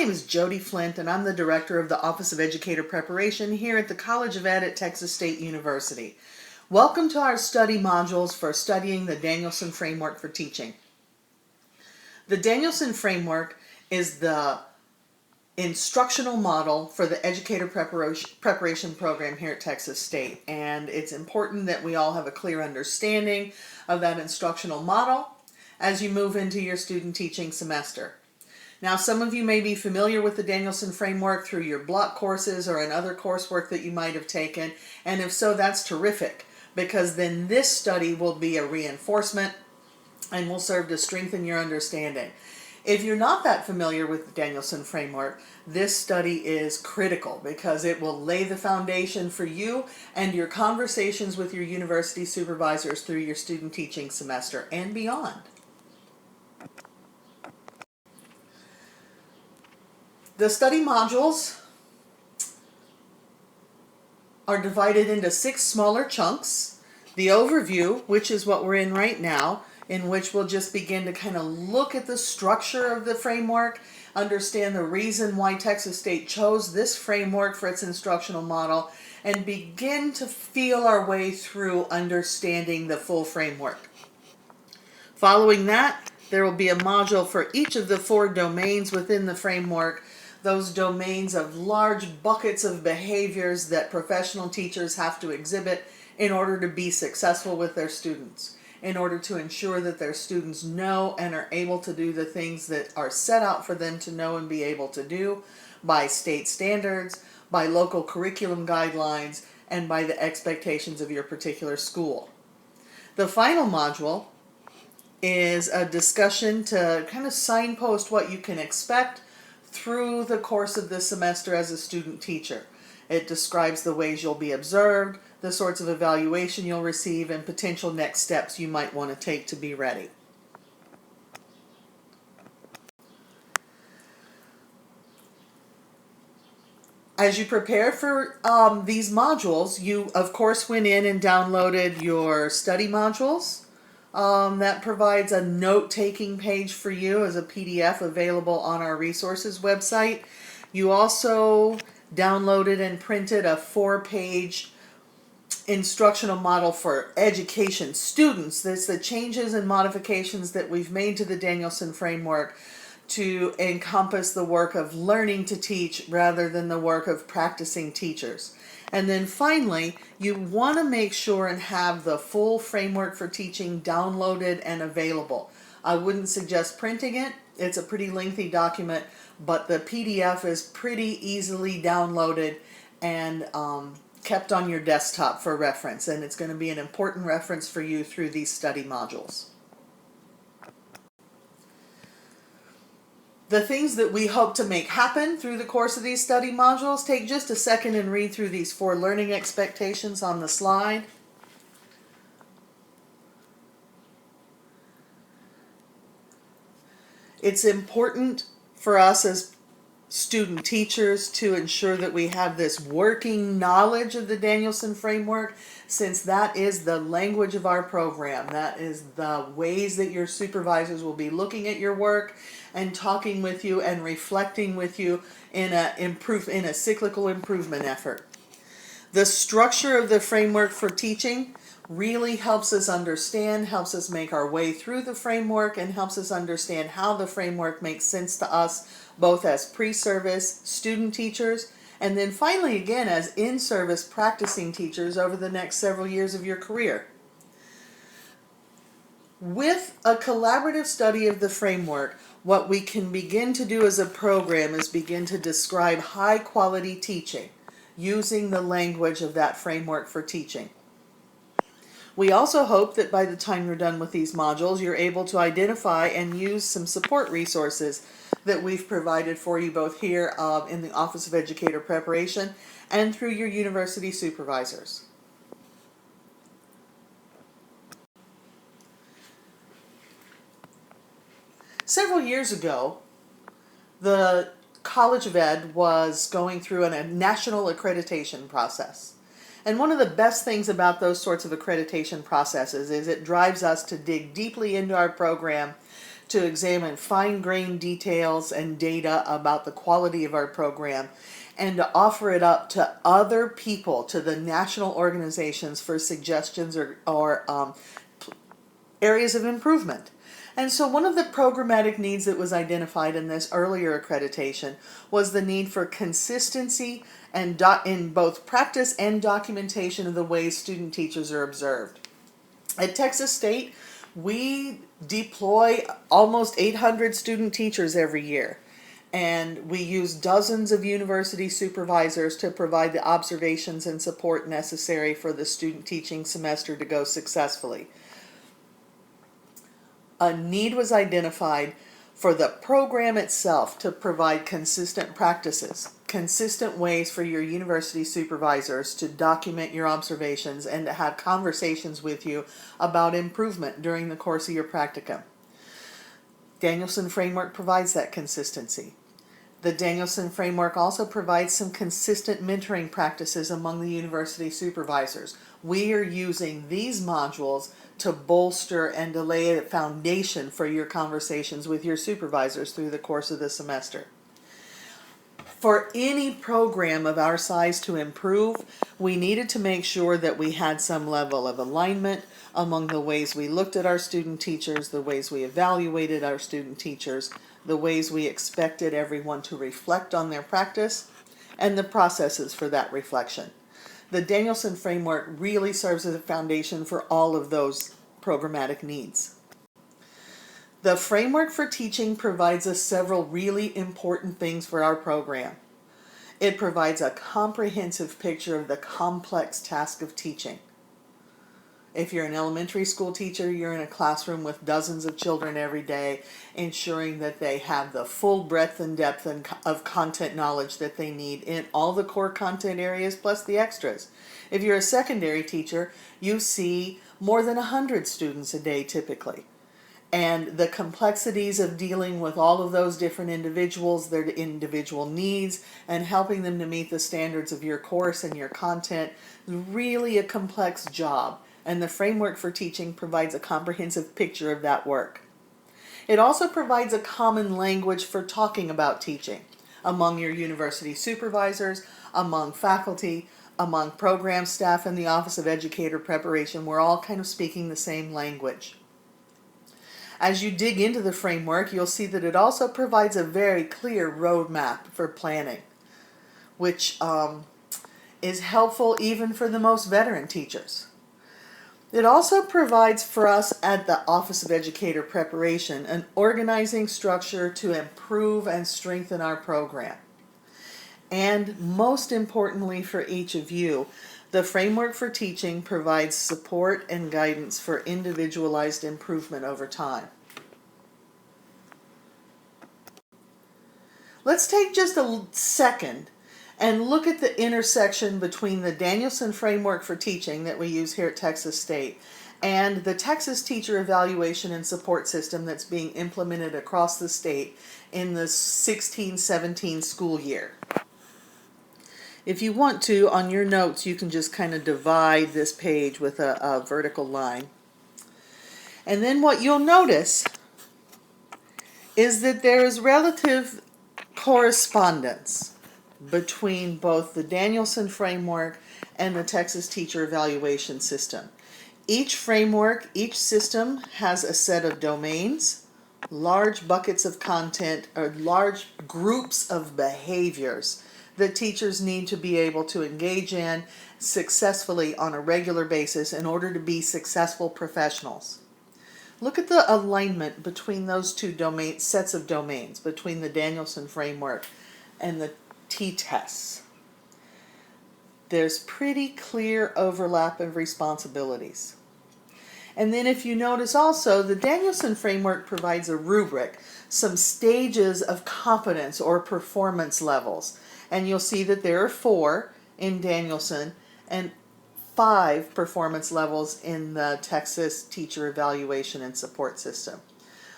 name is Jody Flint, and I'm the Director of the Office of Educator Preparation here at the College of Ed at Texas State University. Welcome to our study modules for studying the Danielson Framework for Teaching. The Danielson Framework is the instructional model for the educator preparation program here at Texas State, and it's important that we all have a clear understanding of that instructional model as you move into your student teaching semester. Now, some of you may be familiar with the Danielson Framework through your block courses or in other coursework that you might have taken, and if so, that's terrific, because then this study will be a reinforcement and will serve to strengthen your understanding. If you're not that familiar with the Danielson Framework, this study is critical because it will lay the foundation for you and your conversations with your university supervisors through your student teaching semester and beyond. The study modules are divided into 6 smaller chunks. The overview, which is what we're in right now, in which we'll just begin to kind of look at the structure of the framework, understand the reason why Texas State chose this framework for its instructional model, and begin to feel our way through understanding the full framework. Following that, there will be a module for each of the 4 domains within the framework, those domains of large buckets of behaviors that professional teachers have to exhibit in order to be successful with their students, in order to ensure that their students know and are able to do the things that are set out for them to know and be able to do by state standards, by local curriculum guidelines, and by the expectations of your particular school. The final module is a discussion to kind of signpost what you can expect through the course of this semester as a student teacher. It describes the ways you'll be observed, the sorts of evaluation you'll receive, and potential next steps you might want to take to be ready. As you prepare for these modules, you of course went in and downloaded your study modules. That provides a note-taking page for you as a PDF available on our resources website. You also downloaded and printed a 4-page instructional model for education students. That's the changes and modifications that we've made to the Danielson Framework to encompass the work of learning to teach rather than the work of practicing teachers. And then finally, you want to make sure and have the full framework for teaching downloaded and available. I wouldn't suggest printing it. It's a pretty lengthy document, but the PDF is pretty easily downloaded and kept on your desktop for reference, and it's going to be an important reference for you through these study modules. The things that we hope to make happen through the course of these study modules, take just a second and read through these 4 learning expectations on the slide. It's important for us as student teachers to ensure that we have this working knowledge of the Danielson Framework, since that is the language of our program. That is the ways that your supervisors will be looking at your work and talking with you and reflecting with you in a cyclical improvement effort. The structure of the framework for teaching really helps us understand, helps us make our way through the framework, and helps us understand how the framework makes sense to us, both as pre-service student teachers, and then finally again as in-service practicing teachers over the next several years of your career. With a collaborative study of the framework, what we can begin to do as a program is begin to describe high-quality teaching using the language of that framework for teaching. We also hope that by the time you're done with these modules, you're able to identify and use some support resources that we've provided for you both here in the Office of Educator Preparation and through your university supervisors. Several years ago, the College of Ed was going through a national accreditation process. And one of the best things about those sorts of accreditation processes is it drives us to dig deeply into our program to examine fine-grained details and data about the quality of our program, and to offer it up to other people, to the national organizations for suggestions or areas of improvement. And so one of the programmatic needs that was identified in this earlier accreditation was the need for consistency and in both practice and documentation of the ways student teachers are observed. At Texas State, we deploy almost 800 student teachers every year, and we use dozens of university supervisors to provide the observations and support necessary for the student teaching semester to go successfully. A need was identified for the program itself to provide consistent practices, consistent ways for your university supervisors to document your observations and to have conversations with you about improvement during the course of your practicum. Danielson Framework provides that consistency. The Danielson Framework also provides some consistent mentoring practices among the university supervisors. We are using these modules to bolster and to lay a foundation for your conversations with your supervisors through the course of the semester. For any program of our size to improve, we needed to make sure that we had some level of alignment among the ways we looked at our student teachers, the ways we evaluated our student teachers, the ways we expected everyone to reflect on their practice, and the processes for that reflection. The Danielson Framework really serves as a foundation for all of those programmatic needs. The Framework for Teaching provides us several really important things for our program. It provides a comprehensive picture of the complex task of teaching. If you're an elementary school teacher, you're in a classroom with dozens of children every day, ensuring that they have the full breadth and depth of content knowledge that they need in all the core content areas plus the extras. If you're a secondary teacher, you see more than 100 students a day typically. And the complexities of dealing with all of those different individuals, their individual needs, and helping them to meet the standards of your course and your content is really a complex job. And the Framework for Teaching provides a comprehensive picture of that work. It also provides a common language for talking about teaching among your university supervisors, among faculty, among program staff, and the Office of Educator Preparation. We're all kind of speaking the same language. As you dig into the framework, you'll see that it also provides a very clear roadmap for planning, which is helpful even for the most veteran teachers. It also provides for us at the Office of Educator Preparation an organizing structure to improve and strengthen our program. And most importantly for each of you, the Framework for Teaching provides support and guidance for individualized improvement over time. Let's take just a second and look at the intersection between the Danielson Framework for Teaching that we use here at Texas State and the Texas Teacher Evaluation and Support System that's being implemented across the state in the 16-17 school year. If you want to, on your notes, you can just kind of divide this page with a vertical line. And then what you'll notice is that there is relative correspondence between both the Danielson Framework and the Texas Teacher Evaluation System. Each framework, each system has a set of domains, large buckets of content, or large groups of behaviors that teachers need to be able to engage in successfully on a regular basis in order to be successful professionals. Look at the alignment between those two sets of domains, between the Danielson Framework and the T-tests. There's pretty clear overlap of responsibilities. And then if you notice also, the Danielson Framework provides a rubric, some stages of competence or performance levels. And you'll see that there are 4 in Danielson and 5 performance levels in the Texas Teacher Evaluation and Support System.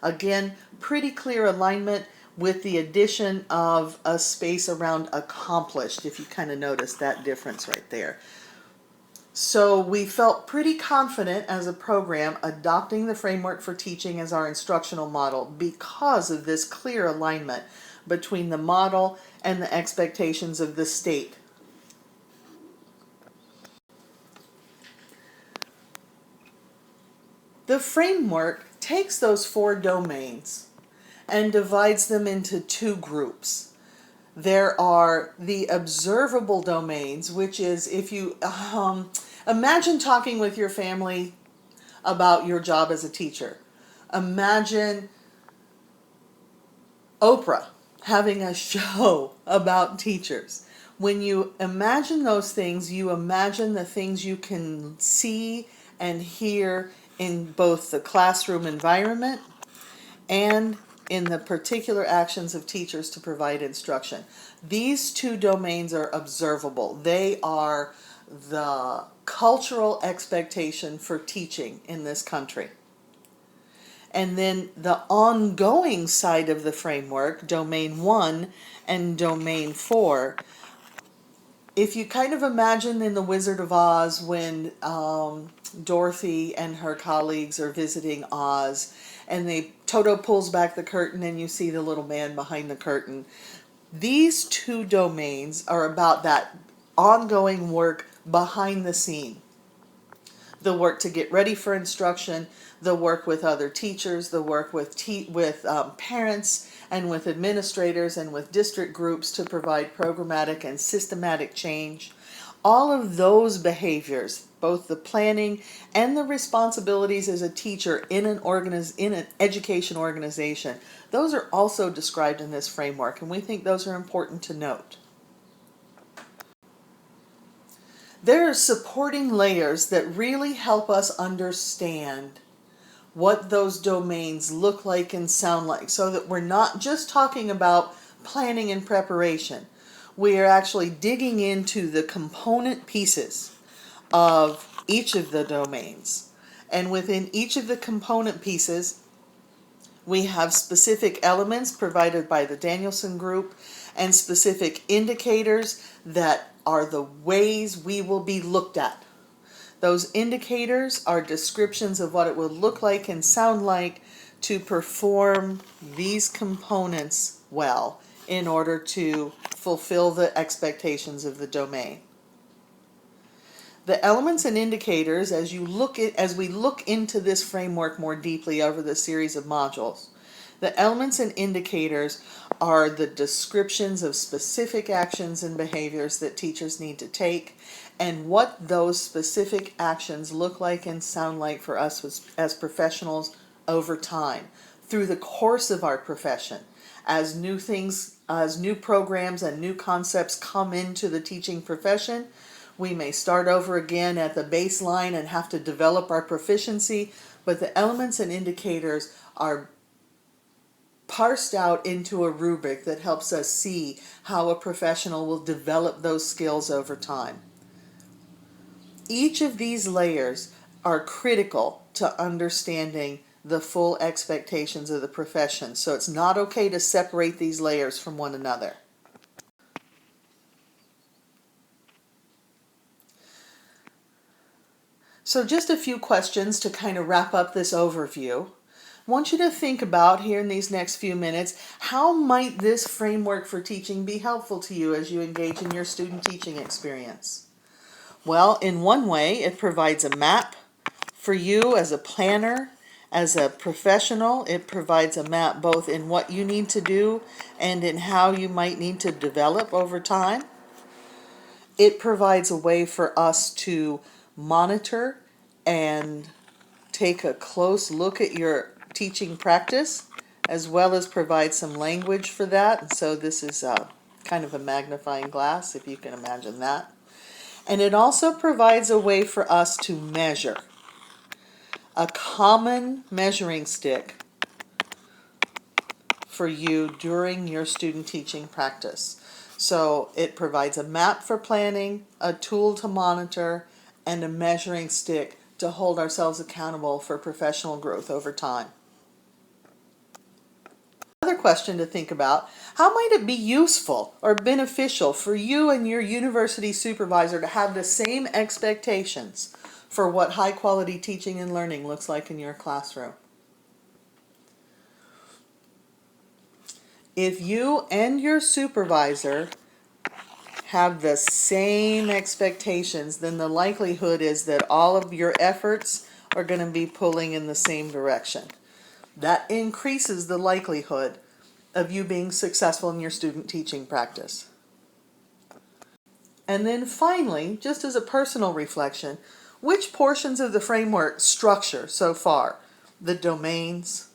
Again, pretty clear alignment with the addition of a space around accomplished, if you kind of notice that difference right there. So we felt pretty confident as a program adopting the framework for teaching as our instructional model because of this clear alignment between the model and the expectations of the state. The framework takes those 4 domains and divides them into 2 groups. There are the observable domains, which is if you imagine talking with your family about your job as a teacher. Imagine Oprah having a show about teachers. When you imagine those things, you imagine the things you can see and hear in both the classroom environment and in the particular actions of teachers to provide instruction. These 2 domains are observable. They are the cultural expectation for teaching in this country. And then the ongoing side of the framework, domain 1 and domain 4, if you kind of imagine in The Wizard of Oz when Dorothy and her colleagues are visiting Oz and Toto pulls back the curtain and you see the little man behind the curtain. These 2 domains are about that ongoing work behind the scene. The work to get ready for instruction, the work with other teachers, the work with parents and with administrators and with district groups to provide programmatic and systematic change. All of those behaviors, both the planning and the responsibilities as a teacher in an education organization, those are also described in this framework, and we think those are important to note. There are supporting layers that really help us understand what those domains look like and sound like, so that we're not just talking about planning and preparation. We are actually digging into the component pieces of each of the domains. And within each of the component pieces, we have specific elements provided by the Danielson Group and specific indicators that are the ways we will be looked at. Those indicators are descriptions of what it will look like and sound like to perform these components well in order to fulfill the expectations of the domain. The elements and indicators, as we look into this framework more deeply over the series of modules, the elements and indicators are the descriptions of specific actions and behaviors that teachers need to take, and what those specific actions look like and sound like for us as professionals over time, through the course of our profession. As new programs and new concepts come into the teaching profession, we may start over again at the baseline and have to develop our proficiency, but the elements and indicators are parsed out into a rubric that helps us see how a professional will develop those skills over time. Each of these layers are critical to understanding the full expectations of the profession, so it's not okay to separate these layers from one another. So just a few questions to kind of wrap up this overview. I want you to think about here in these next few minutes, how might this framework for teaching be helpful to you as you engage in your student teaching experience? Well, in one way, it provides a map for you as a planner, as a professional. It provides a map both in what you need to do and in how you might need to develop over time. It provides a way for us to monitor and take a close look at your teaching practice, as well as provide some language for that. And so this is kind of a magnifying glass, if you can imagine that. And it also provides a way for us to measure. A common measuring stick for you during your student teaching practice. So it provides a map for planning, a tool to monitor, and a measuring stick to hold ourselves accountable for professional growth over time. Another question to think about: how might it be useful or beneficial for you and your university supervisor to have the same expectations for what high quality teaching and learning looks like in your classroom? If you and your supervisor have the same expectations, then the likelihood is that all of your efforts are going to be pulling in the same direction. That increases the likelihood of you being successful in your student teaching practice. And then finally, just as a personal reflection, which portions of the framework structure so far, the domains,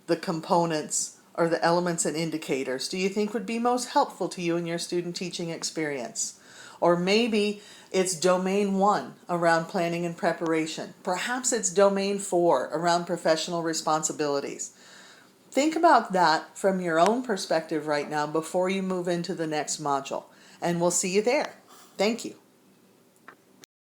the components, or the elements and indicators, do you think would be most helpful to you in your student teaching experience? Or maybe it's domain 1 around planning and preparation. Perhaps it's domain 4 around professional responsibilities. Think about that from your own perspective right now before you move into the next module, and we'll see you there. Thank you.